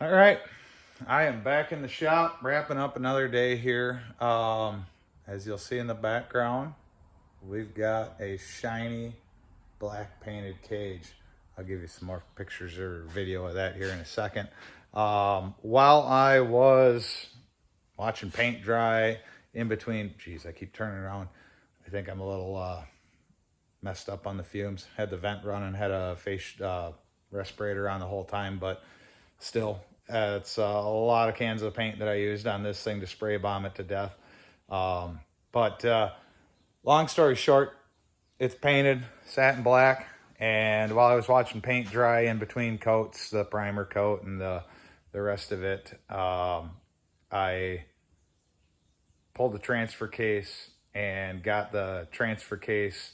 All right, I am back in the shop, wrapping up another day here. As you'll see in the background, we've got a shiny black painted cage. I'll give you some more pictures or video of that here in a second. While I was watching paint dry in between, geez, I keep turning around. I think I'm a little messed up on the fumes. Had the vent running, had a face respirator on the whole time, but still, it's a lot of cans of paint that I used on this thing to spray bomb it to death. But long story short, it's painted satin black. And while I was watching paint dry in between coats, the primer coat and the rest of it, I pulled the transfer case and got the transfer case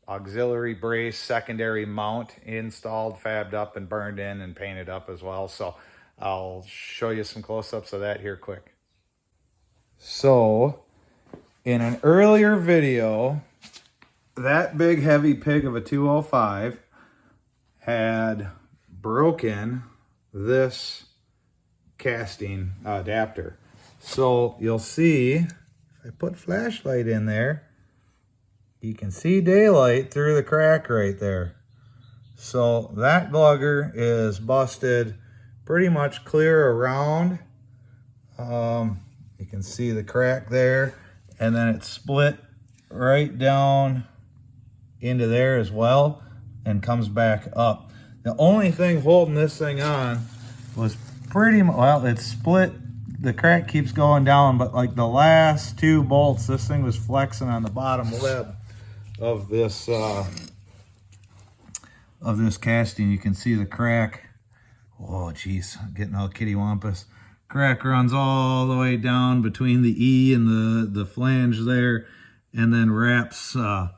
auxiliary brace secondary mount installed, fabbed up, and burned in and painted up as well. So I'll show you some close-ups of that here quick. So in an earlier video, that big heavy pig of a 205 had broken this casting adapter. So you'll see, if I put flashlight in there, you can see daylight through the crack right there. So that lugger is busted pretty much clear around. You can see the crack there, and then it's split right down into there as well and comes back up. The only thing holding this thing on was pretty much, well, it's split. The crack keeps going down, but like the last two bolts, this thing was flexing on the bottom lip of this casting. You can see the crack. Oh geez, getting all kitty wampus. Crack runs all the way down between the E and the flange there, and then wraps, I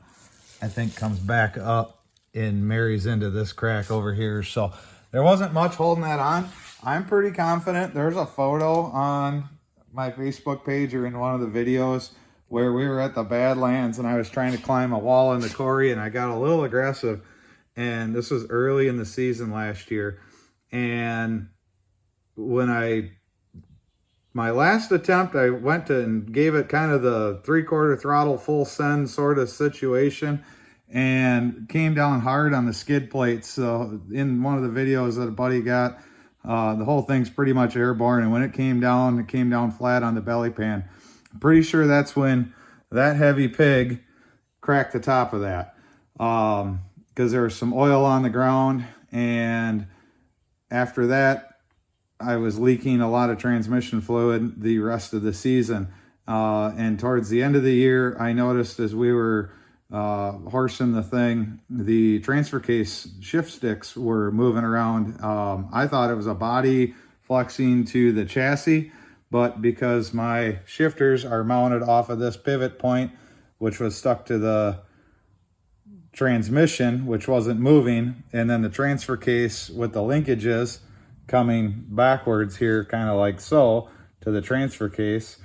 think comes back up and marries into this crack over here. So there wasn't much holding that on. I'm pretty confident. There's a photo on my Facebook page or in one of the videos where we were at the Badlands and I was trying to climb a wall in the quarry and I got a little aggressive. And this was early in the season last year. And when my last attempt, I went to and gave it kind of the 3/4 throttle full send sort of situation and came down hard on the skid plates. So in one of the videos that a buddy got, the whole thing's pretty much airborne. And when it came down flat on the belly pan. I'm pretty sure that's when that heavy pig cracked the top of that, because there was some oil on the ground, and after that I was leaking a lot of transmission fluid the rest of the season, and towards the end of the year I noticed as we were horsing the thing, the transfer case shift sticks were moving around. I thought it was a body flexing to the chassis, but because my shifters are mounted off of this pivot point, which was stuck to the transmission, which wasn't moving, and then the transfer case with the linkages coming backwards here, kind of like so, to the transfer case.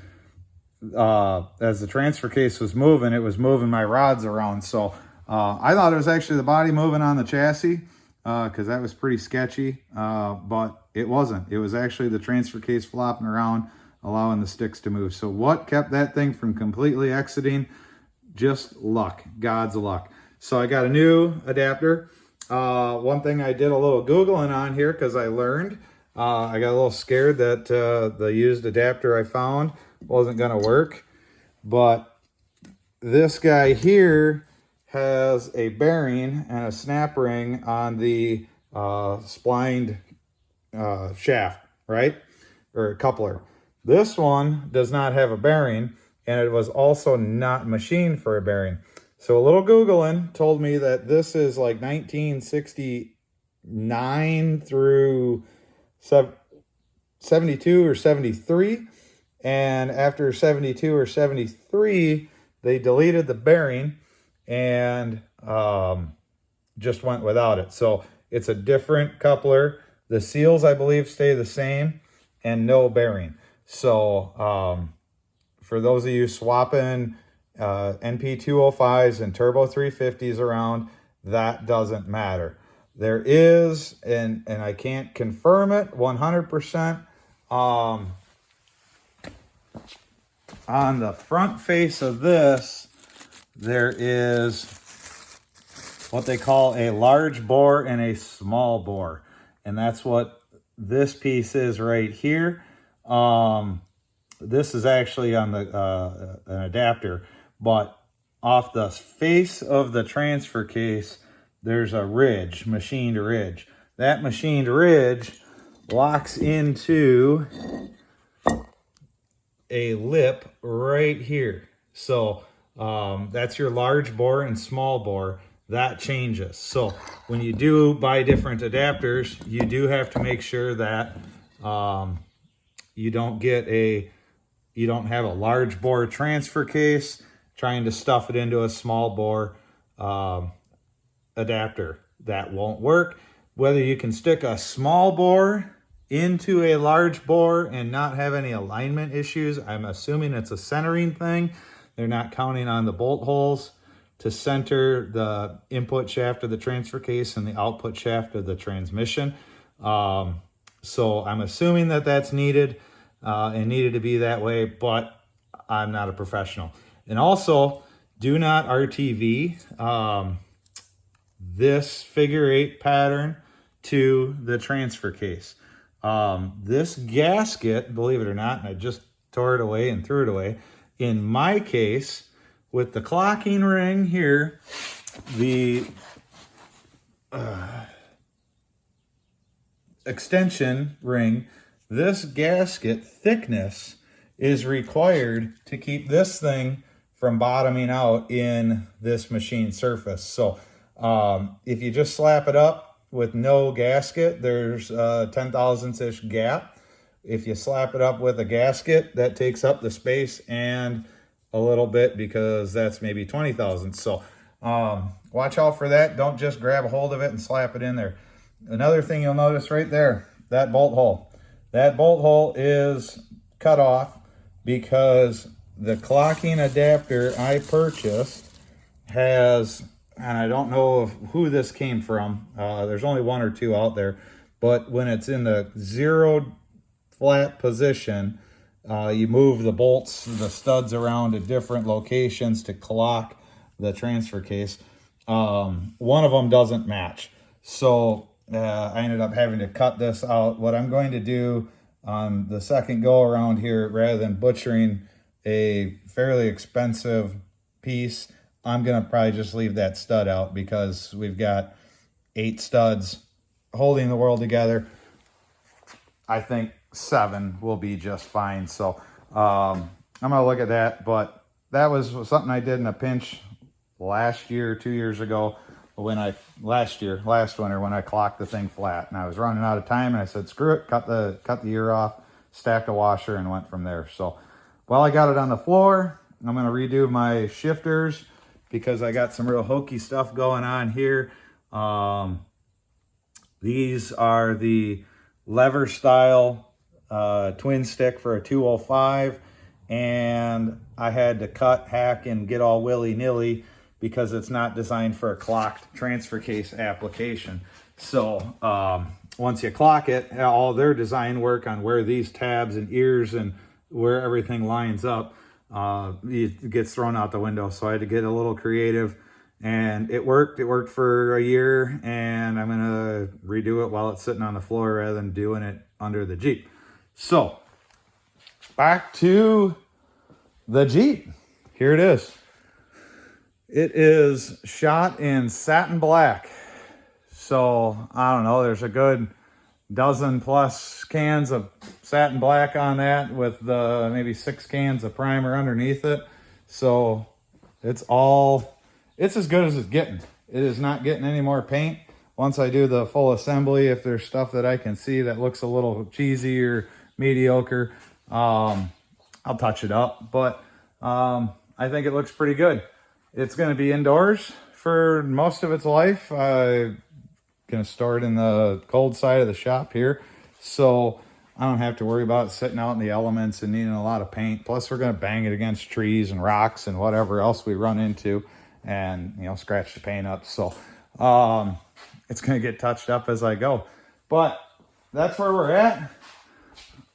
As the transfer case was moving, it was moving my rods around. So I thought it was actually the body moving on the chassis, because that was pretty sketchy, but it wasn't. It was actually the transfer case flopping around, allowing the sticks to move. So what kept that thing from completely exiting? Just luck, God's luck. So I got a new adapter. One thing I did a little Googling on here, because I learned, I got a little scared that the used adapter I found wasn't going to work, but this guy here has a bearing and a snap ring on the splined shaft, right? Or a coupler. This one does not have a bearing, and it was also not machined for a bearing. So a little Googling told me that this is like 1969 through 72 or 73. And after 72 or 73, they deleted the bearing and just went without it. So it's a different coupler. The seals, I believe, stay the same and no bearing. So for those of you swapping NpP205s and Turbo 350s around, that doesn't matter. there is, and I can't confirm it 100%, on the front face of this, there is what they call a large bore and a small bore. And that's what this piece is right here. This is actually on the an adapter, but off the face of the transfer case, there's a ridge, machined ridge. That machined ridge locks into a lip right here. So that's your large bore and small bore. That changes. So when you do buy different adapters, you do have to make sure that you don't have a large bore transfer case trying to stuff it into a small bore adapter. That won't work. Whether you can stick a small bore into a large bore and not have any alignment issues, I'm assuming it's a centering thing. They're not counting on the bolt holes to center the input shaft of the transfer case and the output shaft of the transmission. So I'm assuming that that's needed and needed to be that way, but I'm not a professional. And also, do not RTV this figure 8 pattern to the transfer case. This gasket, believe it or not, and I just tore it away and threw it away. In my case, with the clocking ring here, the extension ring, this gasket thickness is required to keep this thing from bottoming out in this machine surface. So if you just slap it up with no gasket, there's a 10,000th-ish gap. If you slap it up with a gasket, that takes up the space and a little bit, because that's maybe 20 thousandths. So watch out for that. Don't just grab a hold of it and slap it in there. Another thing you'll notice right there, that bolt hole. That bolt hole is cut off because the clocking adapter I purchased has, and I don't know who this came from. There's only one or two out there, but when it's in the zeroed flat position, you move the bolts, the studs around at different locations to clock the transfer case. One of them doesn't match. So I ended up having to cut this out. What I'm going to do on the second go around here, rather than butchering a fairly expensive piece, I'm going to probably just leave that stud out, because we've got 8 studs holding the world together. I think 7 will be just fine. So I'm going to look at that. But that was something I did in a pinch last year, 2 years ago, last winter, when I clocked the thing flat. And I was running out of time, and I said, screw it, cut the ear off, stacked a washer, and went from there. So while I got it on the floor, I'm going to redo my shifters, because I got some real hokey stuff going on here. These are the lever style twin stick for a 205, and I had to cut, hack, and get all willy-nilly because it's not designed for a clocked transfer case application. So once you clock it, all their design work on where these tabs and ears and where everything lines up, it gets thrown out the window. So I had to get a little creative, and it worked. It worked for a year, and I'm gonna redo it while it's sitting on the floor rather than doing it under the Jeep. So back to the Jeep. Here it is. It is shot in satin black. So I don't know, there's a good dozen plus cans of satin black on that, with maybe 6 cans of primer underneath it. So it's as good as it's getting. It is not getting any more paint. Once I do the full assembly, if there's stuff that I can see that looks a little cheesy or mediocre, I'll touch it up. But I think it looks pretty good. It's going to be indoors for most of its life. I'm going to store it in the cold side of the shop here, so I don't have to worry about it sitting out in the elements and needing a lot of paint. Plus, we're going to bang it against trees and rocks and whatever else we run into, and scratch the paint up. So it's going to get touched up as I go. But that's where we're at.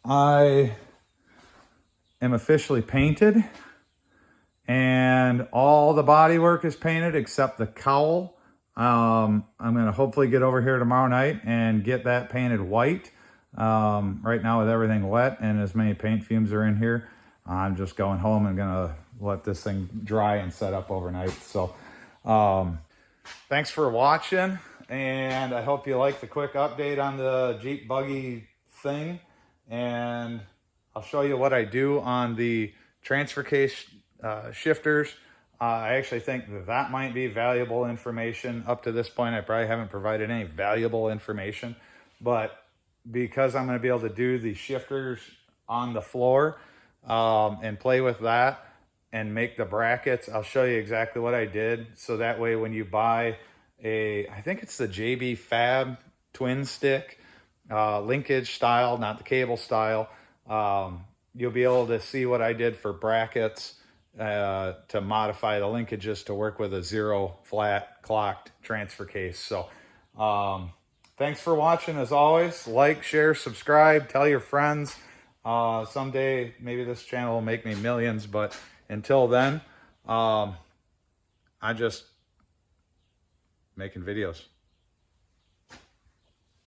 I am officially painted, and all the body work is painted except the cowl. I'm going to hopefully get over here tomorrow night and get that painted white. Right now with everything wet and as many paint fumes are in here, I'm just going home and going to let this thing dry and set up overnight. So thanks for watching, and I hope you like the quick update on the Jeep Buggy thing. And I'll show you what I do on the transfer case shifters. I actually think that might be valuable information. Up to this point, I probably haven't provided any valuable information, but because I'm going to be able to do the shifters on the floor and play with that and make the brackets, I'll show you exactly what I did. So that way when you buy I think it's the JB Fab twin stick, linkage style, not the cable style, you'll be able to see what I did for brackets to modify the linkages to work with a 0 flat clocked transfer case. So thanks for watching. As always, like, share, subscribe, tell your friends. Someday maybe this channel will make me millions, but until then, I'm just making videos.